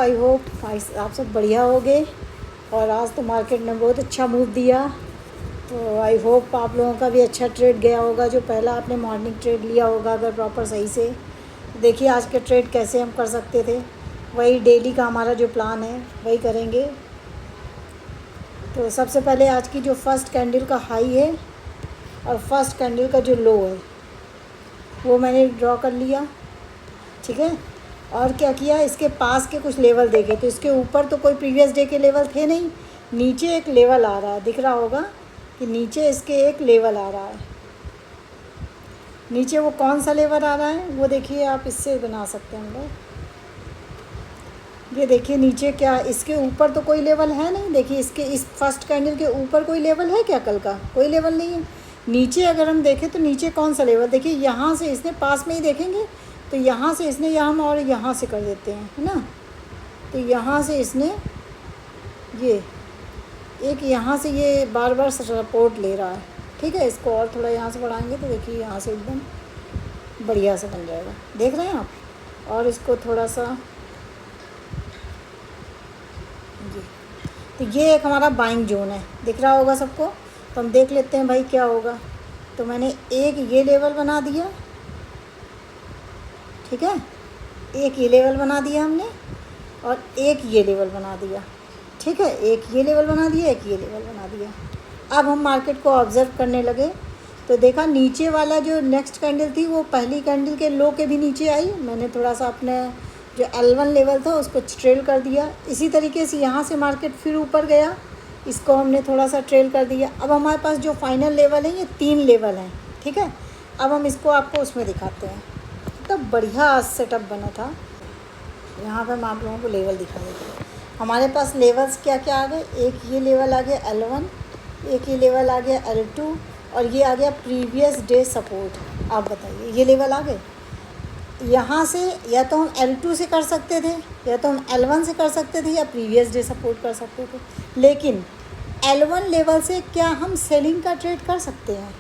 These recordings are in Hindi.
आई होप आप सब बढ़िया होगे। और आज तो मार्केट ने बहुत अच्छा मूव दिया, तो आई होप आप लोगों का भी अच्छा ट्रेड गया होगा। जो पहला आपने मॉर्निंग ट्रेड लिया होगा अगर प्रॉपर सही से। देखिए आज के ट्रेड कैसे हम कर सकते थे, वही डेली का हमारा जो प्लान है वही करेंगे। तो सबसे पहले आज की जो फर्स्ट कैंडल का हाई है और फर्स्ट कैंडल का जो लो है वो मैंने ड्रॉ कर लिया, ठीक है। और क्या किया, इसके पास के कुछ लेवल देखे तो इसके ऊपर तो कोई प्रीवियस डे के लेवल थे नहीं, नीचे एक लेवल आ रहा है, दिख रहा होगा कि नीचे इसके एक लेवल आ रहा है। नीचे वो कौन सा लेवल आ रहा है वो देखिए, आप इससे बना सकते हैं हम लोग। ये देखिए नीचे क्या, इसके ऊपर तो कोई लेवल है नहीं। देखिए इसके इस फर्स्ट कैंडल के ऊपर कोई लेवल है क्या, कल का कोई लेवल नहीं है। नीचे अगर हम देखें तो नीचे कौन सा लेवल, देखिए यहाँ से इसने पास में ही देखेंगे तो यहाँ से इसने यहाँ और यहाँ से कर देते हैं, है ना। तो यहाँ से इसने ये एक यहाँ से ये बार बार सपोर्ट ले रहा है, ठीक है। इसको और थोड़ा यहाँ से बढ़ाएंगे तो देखिए यहाँ से एकदम बढ़िया से बन जाएगा, देख रहे हैं आप। और इसको थोड़ा सा ये, तो ये एक हमारा बाइंग जोन है, दिख रहा होगा सबको। तो हम देख लेते हैं भाई क्या होगा। तो मैंने एक ये लेवल बना दिया, ठीक है, एक ये लेवल बना दिया हमने और एक ये लेवल बना दिया, ठीक है। एक ये लेवल बना दिया, एक ये लेवल बना दिया। अब हम मार्केट को ऑब्ज़र्व करने लगे तो देखा नीचे वाला जो नेक्स्ट कैंडल थी वो पहली कैंडल के लो के भी नीचे आई। मैंने थोड़ा सा अपने जो L1 लेवल था उसको ट्रेल कर दिया। इसी तरीके से यहाँ से मार्केट फिर ऊपर गया, इसको हमने थोड़ा सा ट्रेल कर दिया। अब हमारे पास जो फाइनल लेवल है ये 3 लेवल हैं, ठीक है। अब हम इसको आपको उसमें दिखाते हैं। तो बढ़िया सेटअप बना था। यहाँ पर मैं आप लोगों को लेवल दिखा देती हूँ। हमारे पास लेवल्स क्या क्या आ गए, एक ये लेवल आ गया L1, एक ये लेवल आ गया L2 और ये आ गया प्रीवियस डे सपोर्ट। आप बताइए ये लेवल आ गए। यहाँ से या तो हम L2 से कर सकते थे, या तो हम L1 से कर सकते थे, या प्रीवियस डे सपोर्ट कर सकते थे। लेकिन L1 लेवल से क्या हम सेलिंग का ट्रेड कर सकते हैं?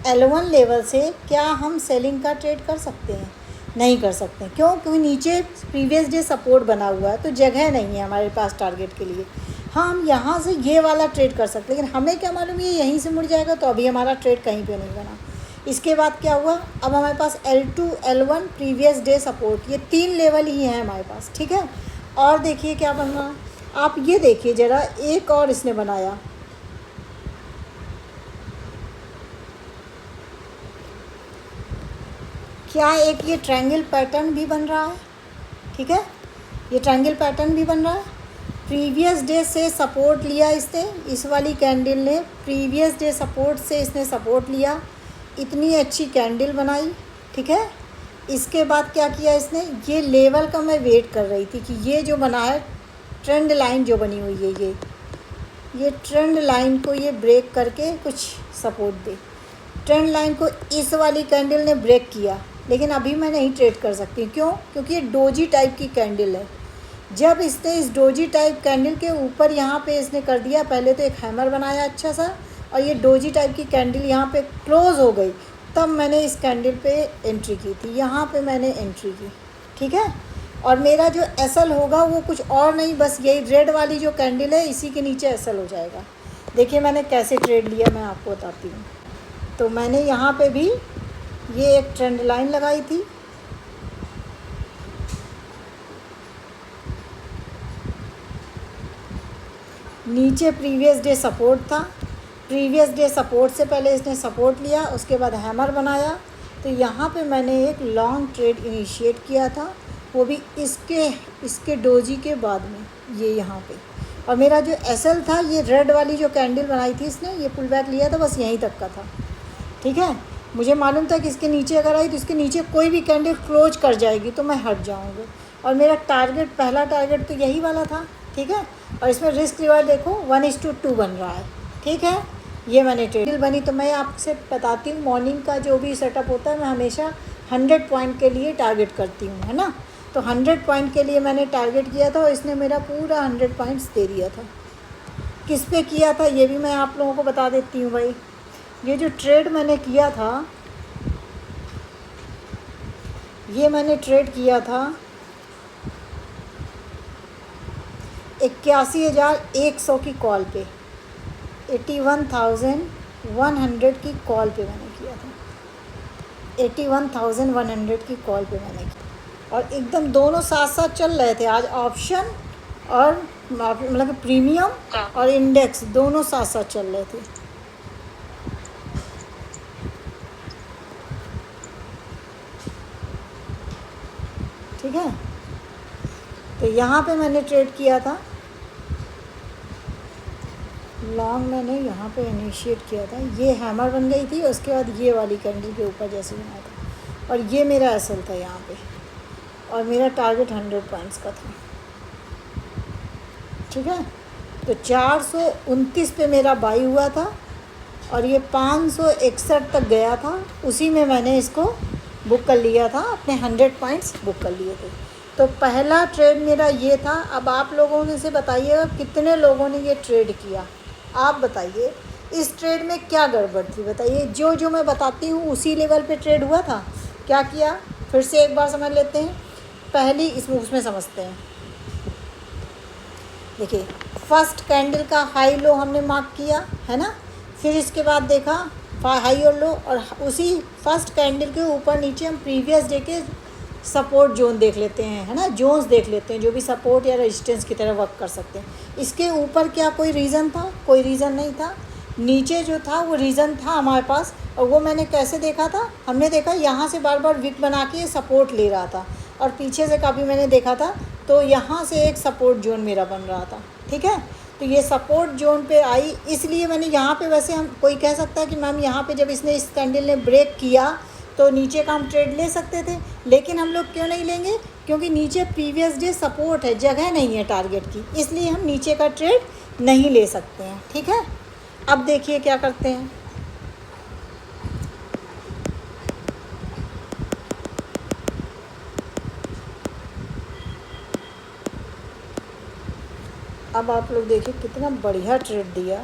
L1 लेवल से क्या हम सेलिंग का ट्रेड कर सकते हैं? नहीं कर सकते। क्यों? क्योंकि नीचे प्रीवियस डे सपोर्ट बना हुआ है, तो जगह नहीं है हमारे पास टारगेट के लिए। हाँ, हम यहाँ से ये वाला ट्रेड कर सकते, लेकिन हमें क्या मालूम ये यहीं से मुड़ जाएगा, तो अभी हमारा ट्रेड कहीं पे नहीं बना। इसके बाद क्या हुआ, अब हमारे पास L2, L1 previous day support, ये 3 लेवल ही हैं हमारे पास, ठीक है। और देखिए क्या बन रहा है, आप ये देखिए ज़रा, एक और इसने बनाया, क्या एक ये ट्रायंगल पैटर्न भी बन रहा है, ठीक है। ये ट्रायंगल पैटर्न भी बन रहा है। प्रीवियस डे से सपोर्ट लिया इसने, इस वाली कैंडल ने प्रीवियस डे सपोर्ट से इसने सपोर्ट लिया, इतनी अच्छी कैंडल बनाई, ठीक है। इसके बाद क्या किया इसने, ये लेवल का मैं वेट कर रही थी कि ये जो बना है ट्रेंड लाइन जो बनी हुई है, ये ट्रेंड लाइन को ये ब्रेक करके कुछ सपोर्ट दे। ट्रेंड लाइन को इस वाली कैंडल ने ब्रेक किया, लेकिन अभी मैं नहीं ट्रेड कर सकती। क्यों? क्योंकि ये डोजी टाइप की कैंडल है। जब इसने इस डोजी टाइप कैंडल के ऊपर यहाँ पे इसने कर दिया, पहले तो एक हैमर बनाया अच्छा सा, और ये डोजी टाइप की कैंडल यहाँ पे क्लोज हो गई, तब मैंने इस कैंडल पे एंट्री की थी। यहाँ पे मैंने एंट्री की, ठीक है। और मेरा जो एसएल होगा वो कुछ और नहीं, बस यही रेड वाली जो कैंडल है इसी के नीचे एसएल हो जाएगा। देखिए मैंने कैसे ट्रेड लिया, मैं आपको बताती हूँ। तो मैंने यहाँ पे भी ये एक ट्रेंड लाइन लगाई थी, नीचे प्रीवियस डे सपोर्ट था, प्रीवियस डे सपोर्ट से पहले इसने सपोर्ट लिया, उसके बाद हैमर बनाया। तो यहाँ पे मैंने एक लॉन्ग ट्रेड इनिशिएट किया था, वो भी इसके डोजी के बाद में, ये यहाँ पे। और मेरा जो एसएल था, ये रेड वाली जो कैंडल बनाई थी इसने, ये पुल बैक लिया था, बस यहीं तक का था, ठीक है। मुझे मालूम था कि इसके नीचे अगर आई तो इसके नीचे कोई भी कैंडल क्लोज कर जाएगी तो मैं हट जाऊँगी। और मेरा टारगेट, पहला टारगेट तो यही वाला था, ठीक है। और इसमें रिस्क रिवार्ड देखो 1:2 बन रहा है, ठीक है। ये मैंने ट्रेड बनी। तो मैं आपसे बताती हूँ, मॉर्निंग का जो भी सेटअप होता है मैं हमेशा 100 पॉइंट के लिए टारगेट करती हूँ, है ना। तो 100 पॉइंट के लिए मैंने टारगेट किया था और इसने मेरा पूरा 100 पॉइंट्स दे दिया था। किस पे किया था ये भी मैं आप लोगों को बता देती हूँ भाई। ये जो ट्रेड मैंने किया था, ये मैंने ट्रेड किया था 81,100 की कॉल पे, 81,100 की कॉल पे मैंने किया था, 81,100 की कॉल पे मैंने की। और एकदम दोनों साथ साथ चल रहे थे आज, ऑप्शन और मतलब प्रीमियम और इंडेक्स दोनों साथ साथ चल रहे थे। ठीक है, तो यहाँ पे मैंने ट्रेड किया था लॉन्ग, मैंने यहाँ पे इनिशिएट किया था, ये हैमर बन गई थी, उसके बाद ये वाली कैंडल के ऊपर जैसे बनाया था, और ये मेरा एसएल था यहाँ पे, और मेरा टारगेट 100 पॉइंट्स का था। ठीक है, तो 429 पे मेरा बाई हुआ था और ये 561 तक गया था, उसी में मैंने इसको बुक कर लिया था, अपने 100 पॉइंट्स बुक कर लिए थे। तो पहला ट्रेड मेरा ये था। अब आप लोगों में से बताइएगा कितने लोगों ने ये ट्रेड किया, आप बताइए इस ट्रेड में क्या गड़बड़ थी, बताइए। जो जो मैं बताती हूँ उसी लेवल पे ट्रेड हुआ था, क्या किया फिर से एक बार समझ लेते हैं। पहली उसमें समझते हैं। देखिए, फर्स्ट कैंडल का हाई लो हमने मार्क किया है ना, फिर इसके बाद देखा हाई और लो, और उसी फर्स्ट कैंडल के ऊपर नीचे हम प्रीवियस डे के सपोर्ट जोन देख लेते हैं, है ना, जोन्स देख लेते हैं जो भी सपोर्ट या रेजिस्टेंस की तरह वर्क कर सकते हैं। इसके ऊपर क्या कोई रीज़न था? कोई रीज़न नहीं था। नीचे जो था वो रीज़न था हमारे पास, और वो मैंने कैसे देखा था, हमने देखा यहाँ से बार बार विक बना के सपोर्ट ले रहा था, और पीछे से काफ़ी मैंने देखा था, तो यहाँ से एक सपोर्ट जोन मेरा बन रहा था। ठीक है, तो ये सपोर्ट जोन पे आई, इसलिए मैंने यहाँ पे, वैसे हम कोई कह सकता है कि मैम यहाँ पे जब इसने इस कैंडल ने ब्रेक किया तो नीचे का हम ट्रेड ले सकते थे, लेकिन हम लोग क्यों नहीं लेंगे? क्योंकि नीचे प्रीवियस डे सपोर्ट है, जगह नहीं है टारगेट की, इसलिए हम नीचे का ट्रेड नहीं ले सकते हैं। ठीक है, अब देखिए क्या करते हैं। अब आप लोग देखिए कितना बढ़िया ट्रेड दिया,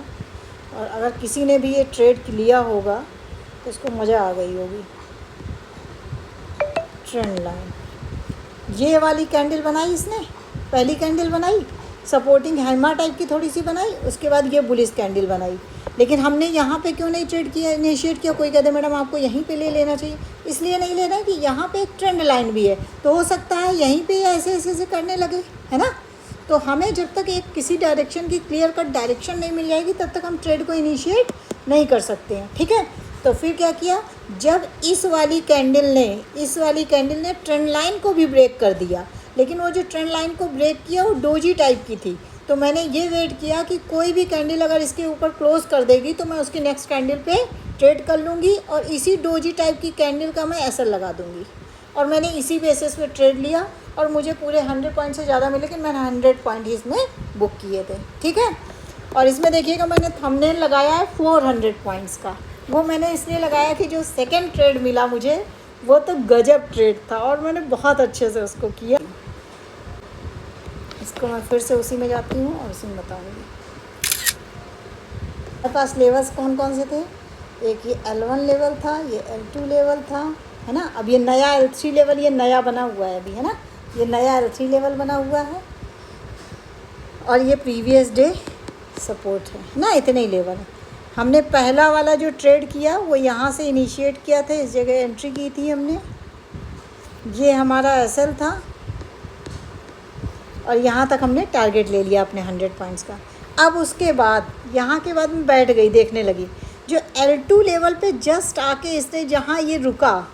और अगर किसी ने भी ये ट्रेड लिया होगा तो उसको मज़ा आ गई होगी। ट्रेंड लाइन, ये वाली कैंडल बनाई इसने, पहली कैंडल बनाई सपोर्टिंग हैमर टाइप की थोड़ी सी बनाई, उसके बाद ये बुलिश कैंडल बनाई, लेकिन हमने यहाँ पे क्यों नहीं ट्रेड किया, इनिशिएट किया? कोई कहते मैडम आपको यहीं पे ले लेना चाहिए, इसलिए नहीं लेना कि यहाँ पे एक ट्रेंड लाइन भी है, तो हो सकता है यहीं पे ऐसे ऐसे करने लगे, है ना। तो हमें जब तक एक किसी डायरेक्शन की क्लियर कट डायरेक्शन नहीं मिल जाएगी तब तक हम ट्रेड को इनिशिएट नहीं कर सकते हैं। ठीक है, तो फिर क्या किया, जब इस वाली कैंडल ने ट्रेंड लाइन को भी ब्रेक कर दिया, लेकिन वो जो ट्रेंड लाइन को ब्रेक किया वो डोजी टाइप की थी, तो मैंने ये वेट किया कि कोई भी कैंडल अगर इसके ऊपर क्लोज कर देगी तो मैं उसकी नेक्स्ट कैंडल पे ट्रेड कर लूँगी, और इसी डोजी टाइप की कैंडल का मैं एसएल लगा दूँगी, और मैंने इसी बेसिस पे ट्रेड लिया, और मुझे पूरे 100 पॉइंट से ज़्यादा मिले, लेकिन मैंने 100 पॉइंट ही इसमें बुक किए थे। ठीक है, और इसमें देखिएगा मैंने थंबनेल लगाया है 400 पॉइंट्स का, वो मैंने इसलिए लगाया कि जो सेकंड ट्रेड मिला मुझे वो तो गजब ट्रेड था, और मैंने बहुत अच्छे से उसको किया। इसको मैं फिर से उसी में जाती हूँ और उसी में बताऊँगी। मेरे पास लेवल्स कौन कौन से थे, एक ये L1 लेवल था, ये L2 लेवल था, है ना। अब ये नया L3 लेवल, ये नया बना हुआ है अभी, है ना, ये नया L3 लेवल बना हुआ है, और ये प्रीवियस डे सपोर्ट है ना, इतने ही लेवल है। हमने पहला वाला जो ट्रेड किया वो यहाँ से इनिशिएट किया था, इस जगह एंट्री की थी हमने, ये हमारा एसएल था, और यहाँ तक हमने टारगेट ले लिया अपने 100 पॉइंट्स का। अब उसके बाद यहाँ के बाद मैं बैठ गई, देखने लगी जो L2 लेवल पे जस्ट आके इसने जहाँ ये रुका,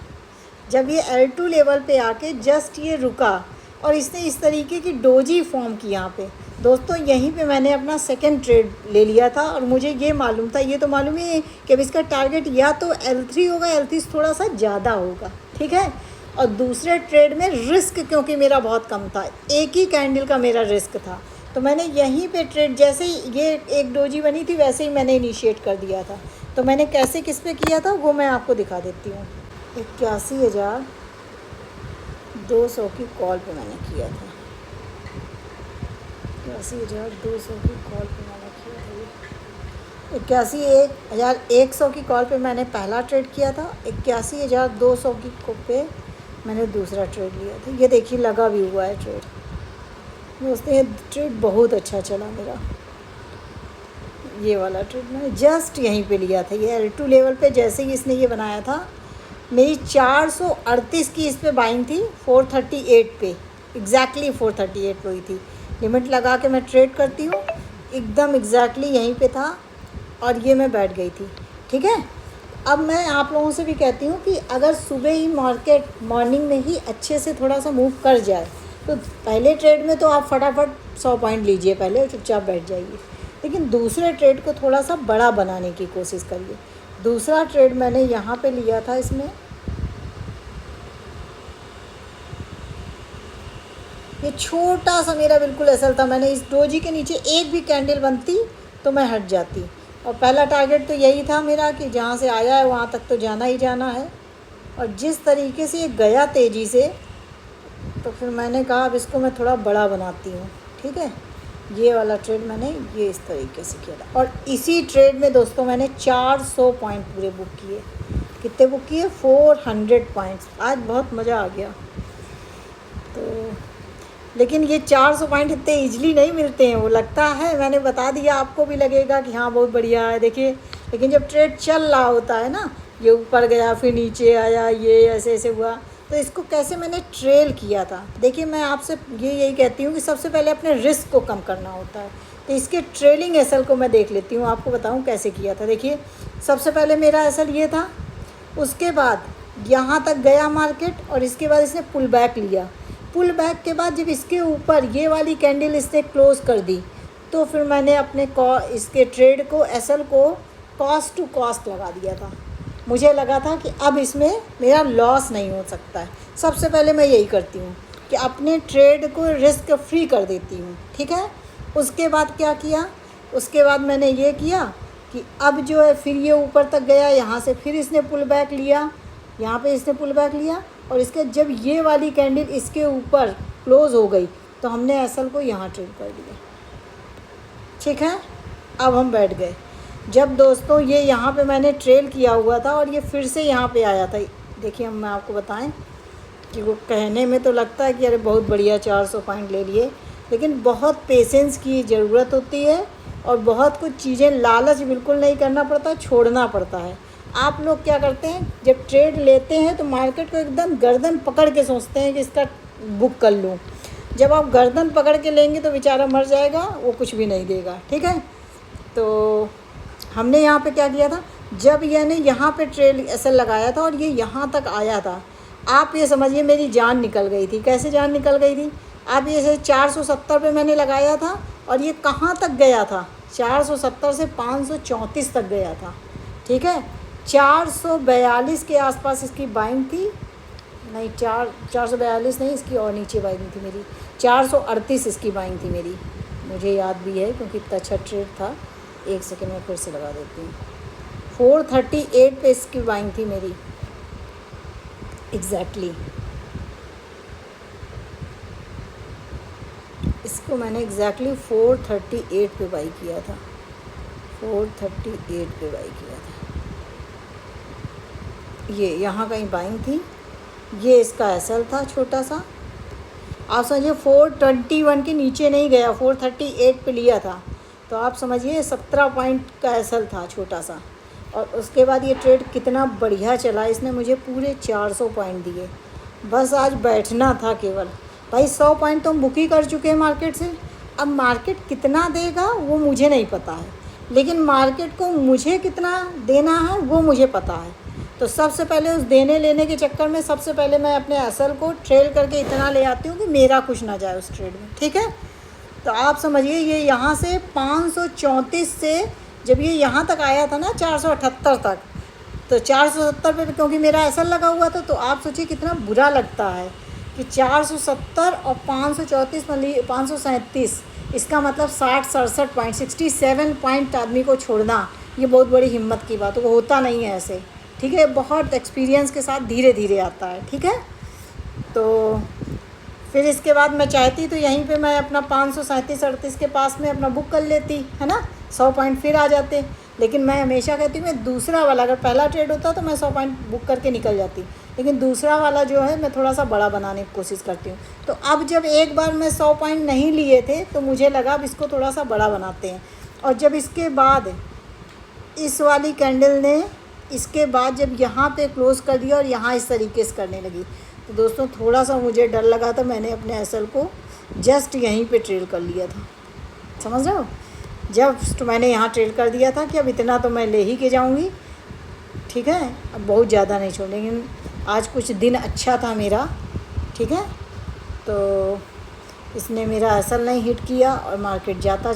जब ये L2 लेवल पे आके जस्ट ये रुका और इसने इस तरीके की डोजी फॉर्म की यहाँ पे, दोस्तों यहीं पे मैंने अपना सेकंड ट्रेड ले लिया था, और मुझे ये मालूम था, ये तो मालूम ही है कि अब इसका टारगेट या तो L3 होगा, L3 थोड़ा सा ज़्यादा होगा। ठीक है, और दूसरे ट्रेड में रिस्क क्योंकि मेरा बहुत कम था, एक ही कैंडल का मेरा रिस्क था, तो मैंने यहीं पे ट्रेड, जैसे ही ये एक डोजी बनी थी वैसे ही मैंने इनिशिएट कर दिया था। तो मैंने कैसे किस पे किया था वो मैं आपको दिखा देती हूँ। 81,200 की कॉल पे मैंने किया था, 81,200 की कॉल पे मैंने किया था, 81,100 की कॉल पे मैंने पहला ट्रेड किया था, 81,200 की पे मैंने दूसरा ट्रेड लिया था। ये देखिए लगा भी हुआ है ट्रेड, दोस्तों ये ट्रेड बहुत अच्छा चला मेरा। ये वाला ट्रेड मैंने जस्ट यहीं पे लिया था, ये L2 लेवल पे जैसे ही इसने ये बनाया था। मेरी 438 की इस पे बाइंग थी, 438 पे एग्जैक्टली 438 पे हुई थी। लिमिट लगा के मैं ट्रेड करती हूँ, एकदम एग्जैक्टली यहीं पे था और ये मैं बैठ गई थी। ठीक है, अब मैं आप लोगों से भी कहती हूँ कि अगर सुबह ही मार्केट मॉर्निंग में ही अच्छे से थोड़ा सा मूव कर जाए तो पहले ट्रेड में तो आप फटाफट 100 पॉइंट लीजिए पहले और चुपचाप बैठ जाइए, लेकिन दूसरे ट्रेड को थोड़ा सा बड़ा बनाने की कोशिश करिए। दूसरा ट्रेड मैंने यहाँ पे लिया था, इसमें ये छोटा सा मेरा बिल्कुल असल था। मैंने इस डोजी के नीचे एक भी कैंडल बनती तो मैं हट जाती, और पहला टारगेट तो यही था मेरा कि जहाँ से आया है वहाँ तक तो जाना ही जाना है। और जिस तरीके से ये गया तेज़ी से, तो फिर मैंने कहा अब इसको मैं थोड़ा बड़ा बनाती हूँ। ठीक है, ये वाला ट्रेड मैंने ये इस तरीके से किया था, और इसी ट्रेड में दोस्तों मैंने 400 पॉइंट पूरे बुक किए। कितने बुक किए? 400 पॉइंट्स। आज बहुत मज़ा आ गया। तो लेकिन ये 400 पॉइंट इतने ईजिली नहीं मिलते हैं, वो लगता है मैंने बता दिया, आपको भी लगेगा कि हाँ बहुत बढ़िया है देखिए, लेकिन जब ट्रेड चल रहा होता है ना, ये ऊपर गया फिर नीचे आया, ये ऐसे ऐसे हुआ, तो इसको कैसे मैंने ट्रेल किया था। देखिए मैं आपसे यही कहती हूँ कि सबसे पहले अपने रिस्क को कम करना होता है, तो इसके ट्रेलिंग एसएल को मैं देख लेती हूँ, आपको बताऊँ कैसे किया था। देखिए सबसे पहले मेरा एसएल ये था, उसके बाद यहाँ तक गया मार्केट, और इसके बाद इसने पुल बैक लिया। पुल बैक के बाद जब इसके ऊपर ये वाली कैंडल इसने क्लोज़ कर दी, तो फिर मैंने अपने इसके ट्रेड को एसएल को कॉस्ट टू कॉस्ट लगा दिया था। मुझे लगा था कि अब इसमें मेरा लॉस नहीं हो सकता है। सबसे पहले मैं यही करती हूँ कि अपने ट्रेड को रिस्क फ्री कर देती हूँ। ठीक है, उसके बाद क्या किया, उसके बाद मैंने ये किया कि अब जो है फिर ये ऊपर तक गया, यहाँ से फिर इसने पुल बैक लिया, यहाँ पे इसने पुल बैक लिया, और इसके जब ये वाली कैंडल इसके ऊपर क्लोज़ हो गई तो हमने एसएल को यहाँ ट्रेड कर दिया। ठीक है, अब हम बैठ गए। जब दोस्तों ये यहाँ पे मैंने ट्रेल किया हुआ था और ये फिर से यहाँ पे आया था, देखिए हम आपको बताएं कि वो कहने में तो लगता है कि अरे बहुत बढ़िया 400 पॉइंट ले लिए, लेकिन बहुत पेशेंस की ज़रूरत होती है और बहुत कुछ चीज़ें लालच बिल्कुल नहीं करना पड़ता, छोड़ना पड़ता है। आप लोग क्या करते हैं, जब ट्रेड लेते हैं तो मार्केट को एकदम गर्दन पकड़ के सोचते हैं कि इसका बुक कर लूँ। जब आप गर्दन पकड़ के लेंगे तो बेचारा मर जाएगा, वो कुछ भी नहीं देगा। ठीक है, तो हमने यहाँ पे क्या किया था, जब यानी यहाँ पे ट्रेल ऐसे लगाया था और ये यहाँ तक आया था, आप ये समझिए मेरी जान निकल गई थी। कैसे जान निकल गई थी, आप ये 470 पे मैंने लगाया था और ये कहाँ तक गया था, 470 से 534 तक गया था। ठीक है, 442 के आसपास इसकी बाइंग थी, नहीं 442 नहीं, इसकी और नीचे बाइंग थी मेरी, 438 इसकी बाइंग थी मेरी, मुझे याद भी है क्योंकि इतना अच्छा ट्रेड था। एक सेकेंड में फिर से लगा देती हूँ। 438 पे इसकी बाइंग थी मेरी एग्जैक्टली। इसको मैंने एग्जैक्टली 438 पे बाई किया था, 438 पे बाई किया था। ये यहाँ कहीं बाइंग थी, ये इसका एसएल था छोटा सा, आप समझिए 421 के नीचे नहीं गया, 438 पे लिया था, तो आप समझिए 17 पॉइंट का एसएल था छोटा सा। और उसके बाद ये ट्रेड कितना बढ़िया चला, इसने मुझे पूरे 400 पॉइंट दिए। बस आज बैठना था केवल, भाई 100 पॉइंट तो हम बुक ही कर चुके हैं मार्केट से। अब मार्केट कितना देगा वो मुझे नहीं पता है, लेकिन मार्केट को मुझे कितना देना है वो मुझे पता है। तो सबसे पहले उस देने लेने के चक्कर में सबसे पहले मैं अपने एसएल को ट्रेल करके इतना ले आती हूँ कि मेरा कुछ ना जाए उस ट्रेड में। ठीक है, तो आप समझिए ये यहाँ से 534 से जब ये यहाँ तक आया था ना 478 तक, तो 470 पे क्योंकि मेरा एसएल लगा हुआ था, तो आप सोचिए कितना बुरा लगता है कि 470 और 534 मतलब 537, इसका मतलब 60-67 पॉइंट 67 पॉइंट आदमी को छोड़ना, ये बहुत बड़ी हिम्मत की बात होता नहीं है ऐसे। ठीक है, बहुत एक्सपीरियंस के साथ धीरे धीरे आता है। ठीक है, तो फिर इसके बाद मैं चाहती तो यहीं पे मैं अपना 537-38 के पास में अपना बुक कर लेती, है ना, 100 पॉइंट फिर आ जाते। लेकिन मैं हमेशा कहती हूँ मैं दूसरा वाला, अगर पहला ट्रेड होता तो मैं 100 पॉइंट बुक करके निकल जाती, लेकिन दूसरा वाला जो है मैं थोड़ा सा बड़ा बनाने की कोशिश करती हूँ। तो अब जब एक बार मैं 100 पॉइंट नहीं लिए थे तो मुझे लगा अब इसको थोड़ा सा बड़ा बनाते हैं। और जब इसके बाद इस वाली कैंडल ने इसके बाद जब यहाँ पे क्लोज़ कर दिया और यहाँ इस तरीके से करने लगी, तो दोस्तों थोड़ा सा मुझे डर लगा था। मैंने अपने एसएल को जस्ट यहीं पे ट्रेल कर लिया था, समझ रहे हो। जब मैंने यहाँ ट्रेल कर दिया था कि अब इतना तो मैं ले ही के जाऊँगी, ठीक है, अब बहुत ज़्यादा नहीं छोड़। लेकिन आज कुछ दिन अच्छा था मेरा, ठीक है। तो इसने मेरा एसएल नहीं हिट किया और मार्केट जाता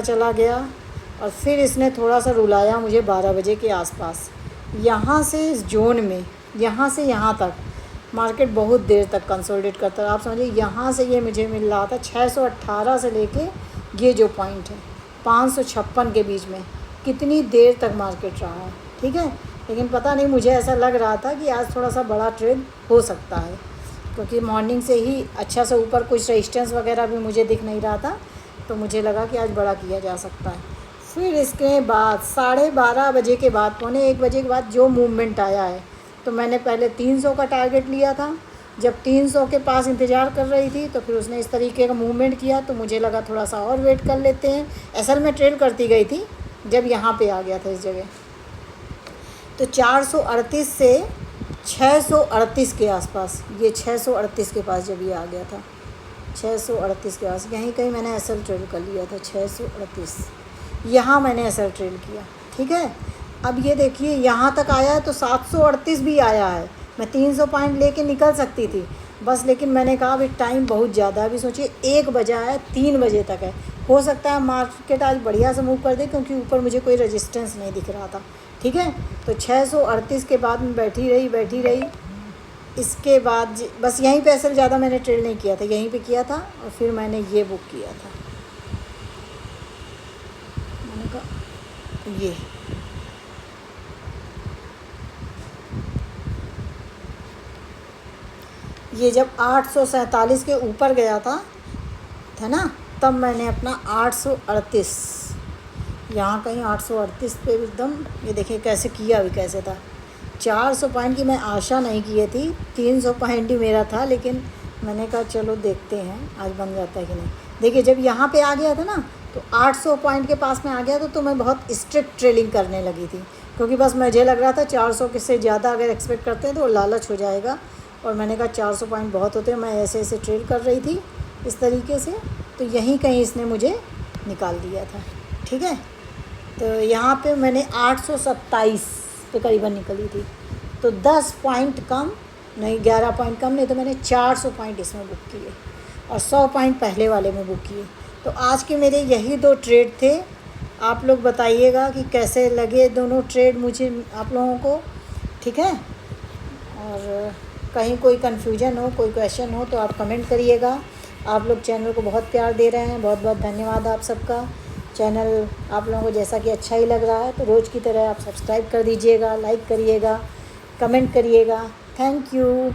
चला गया और फिर इसने थोड़ा सा रुलाया मुझे 12 बजे के आसपास। यहाँ से इस जोन में, यहाँ से यहाँ तक मार्केट बहुत देर तक कंसोलिडेट करता है। आप समझिए यहाँ से ये मुझे मिल रहा था 618 से लेके ये जो पॉइंट है 556 के बीच में कितनी देर तक मार्केट रहा है, ठीक है। लेकिन पता नहीं, मुझे ऐसा लग रहा था कि आज थोड़ा सा बड़ा ट्रेड हो सकता है, क्योंकि मॉर्निंग से ही अच्छा से ऊपर कुछ रेजिस्टेंस वगैरह भी मुझे दिख नहीं रहा था, तो मुझे लगा कि आज बड़ा किया जा सकता है। फिर इसके बाद 12:30 बजे के बाद, 12:45 बजे के बाद जो मूवमेंट आया है, तो मैंने पहले 300 का टारगेट लिया था। जब 300 के पास इंतज़ार कर रही थी तो फिर उसने इस तरीके का मूवमेंट किया, तो मुझे लगा थोड़ा सा और वेट कर लेते हैं। असल में ट्रेल करती गई थी जब यहाँ पे आ गया था इस जगह, तो 438 से 638 के आसपास, ये 638 के पास जब ये आ गया था, 638 के पास यहीं कहीं मैंने एसएल ट्रेल कर लिया था। 638 यहाँ मैंने एसएल ट्रेल किया, ठीक है। अब ये देखिए यहाँ तक आया है तो 738 भी आया है। मैं 300 पॉइंट लेके निकल सकती थी बस, लेकिन मैंने कहा अभी टाइम बहुत ज़्यादा है। अभी सोचिए 1 बजा है, 3 बजे तक है, हो सकता है मार्केट आज बढ़िया से मूव कर दे, क्योंकि ऊपर मुझे कोई रेजिस्टेंस नहीं दिख रहा था, ठीक है। तो 638 के बाद मैं बैठी रही। इसके बाद बस यहीं पे एसएल ज़्यादा मैंने ट्रेड नहीं किया था, यहीं पे किया था और फिर मैंने ये बुक किया था। मैंने कहा ये जब 847 के ऊपर गया था ना, तब मैंने अपना 838 यहाँ कहीं 838 पे एकदम, ये देखिए कैसे किया, अभी कैसे था। 400 पॉइंट की मैं आशा नहीं की थी, 300 पॉइंट ही मेरा था, लेकिन मैंने कहा चलो देखते हैं आज बन जाता है कि नहीं। देखिए जब यहाँ पे आ गया था ना, तो 800 पॉइंट के पास में आ गया तो मैं बहुत स्ट्रिक्ट ट्रेडिंग करने लगी थी, क्योंकि बस मुझे लग रहा था 400 से ज़्यादा अगर एक्सपेक्ट करते हैं तो लालच हो जाएगा। और मैंने कहा 400 पॉइंट बहुत होते हैं, मैं ऐसे ऐसे ट्रेड कर रही थी इस तरीके से, तो यहीं कहीं इसने मुझे निकाल दिया था, ठीक है। तो यहाँ पे मैंने 827 पे करीबन निकली थी, तो 10 पॉइंट कम नहीं, 11 पॉइंट कम नहीं, तो मैंने 400 पॉइंट इसमें बुक किए और 100 पॉइंट पहले वाले में बुक किए। तो आज के मेरे यही 2 ट्रेड थे। आप लोग बताइएगा कि कैसे लगे दोनों ट्रेड मुझे, आप लोगों को, ठीक है। और कहीं कोई कन्फ्यूजन हो, कोई क्वेश्चन हो तो आप कमेंट करिएगा। आप लोग चैनल को बहुत प्यार दे रहे हैं, बहुत बहुत धन्यवाद आप सबका। चैनल आप लोगों को जैसा कि अच्छा ही लग रहा है तो रोज़ की तरह आप सब्सक्राइब कर दीजिएगा, लाइक करिएगा, कमेंट करिएगा। Thank you.